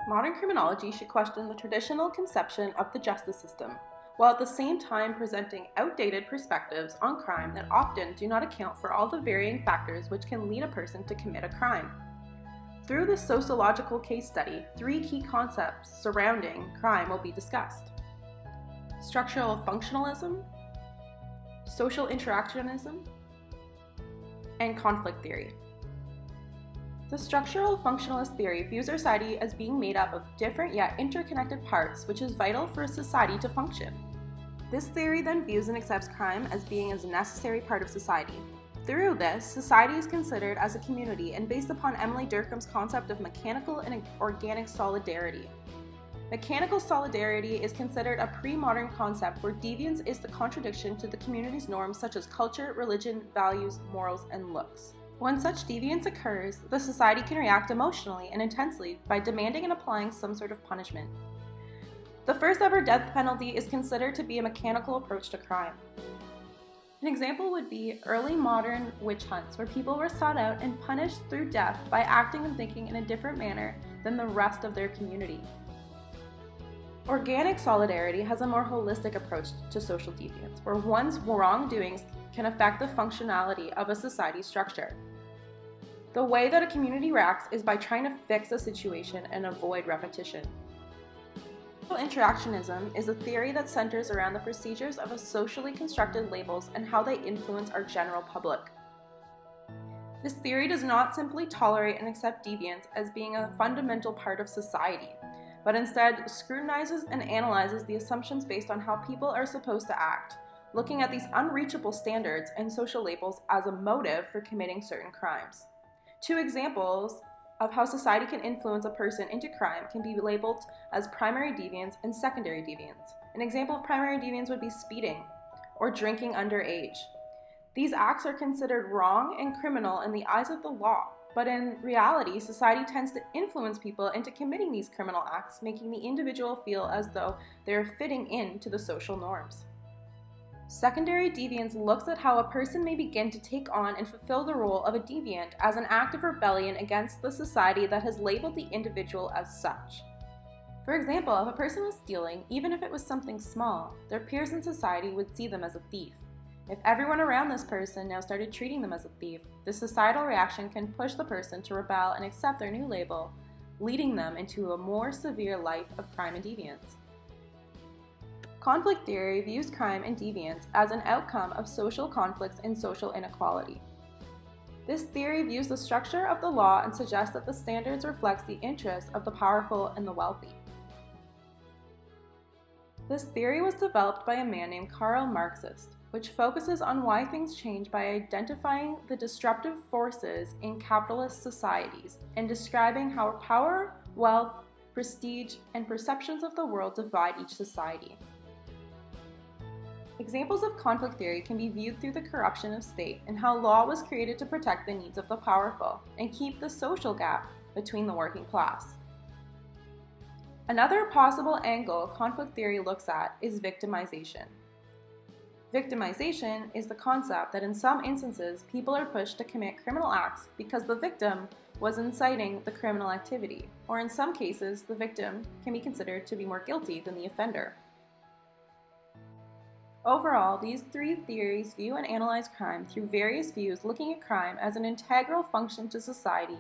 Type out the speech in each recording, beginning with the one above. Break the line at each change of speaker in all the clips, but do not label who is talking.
Modern criminology should question the traditional conception of the justice system, while at the same time presenting outdated perspectives on crime that often do not account for all the varying factors which can lead a person to commit a crime. Through this sociological case study, three key concepts surrounding crime will be discussed: structural functionalism, social interactionism, and conflict theory. The structural functionalist theory views our society as being made up of different yet interconnected parts, which is vital for a society to function. This theory then views and accepts crime as being a necessary part of society. Through this, society is considered as a community and based upon Emily Durkheim's concept of mechanical and organic solidarity. Mechanical solidarity is considered a pre-modern concept where deviance is the contradiction to the community's norms such as culture, religion, values, morals, and looks. When such deviance occurs, the society can react emotionally and intensely by demanding and applying some sort of punishment. The first ever death penalty is considered to be a mechanical approach to crime. An example would be early modern witch hunts, where people were sought out and punished through death by acting and thinking in a different manner than the rest of their community. Organic solidarity has a more holistic approach to social deviance, where one's wrongdoings can affect the functionality of a society's structure. The way that a community reacts is by trying to fix a situation and avoid repetition. Social interactionism is a theory that centers around the procedures of a socially constructed labels and how they influence our general public. This theory does not simply tolerate and accept deviance as being a fundamental part of society, but instead scrutinizes and analyzes the assumptions based on how people are supposed to act, looking at these unreachable standards and social labels as a motive for committing certain crimes. Two examples of how society can influence a person into crime can be labeled as primary deviance and secondary deviance. An example of primary deviance would be speeding or drinking underage. These acts are considered wrong and criminal in the eyes of the law, but in reality, society tends to influence people into committing these criminal acts, making the individual feel as though they are fitting into the social norms. Secondary deviance looks at how a person may begin to take on and fulfill the role of a deviant as an act of rebellion against the society that has labeled the individual as such. For example, if a person was stealing, even if it was something small, their peers in society would see them as a thief. If everyone around this person now started treating them as a thief, the societal reaction can push the person to rebel and accept their new label, leading them into a more severe life of crime and deviance. Conflict theory views crime and deviance as an outcome of social conflicts and social inequality. This theory views the structure of the law and suggests that the standards reflects the interests of the powerful and the wealthy. This theory was developed by a man named Karl Marx, which focuses on why things change by identifying the disruptive forces in capitalist societies and describing how power, wealth, prestige, and perceptions of the world divide each society. Examples of conflict theory can be viewed through the corruption of state and how law was created to protect the needs of the powerful and keep the social gap between the working class. Another possible angle conflict theory looks at is victimization. Victimization is the concept that in some instances people are pushed to commit criminal acts because the victim was inciting the criminal activity, or in some cases the victim can be considered to be more guilty than the offender. Overall, these three theories view and analyze crime through various views, looking at crime as an integral function to society,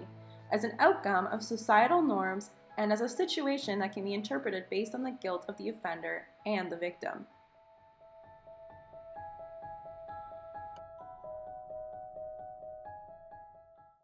as an outcome of societal norms, and as a situation that can be interpreted based on the guilt of the offender and the victim.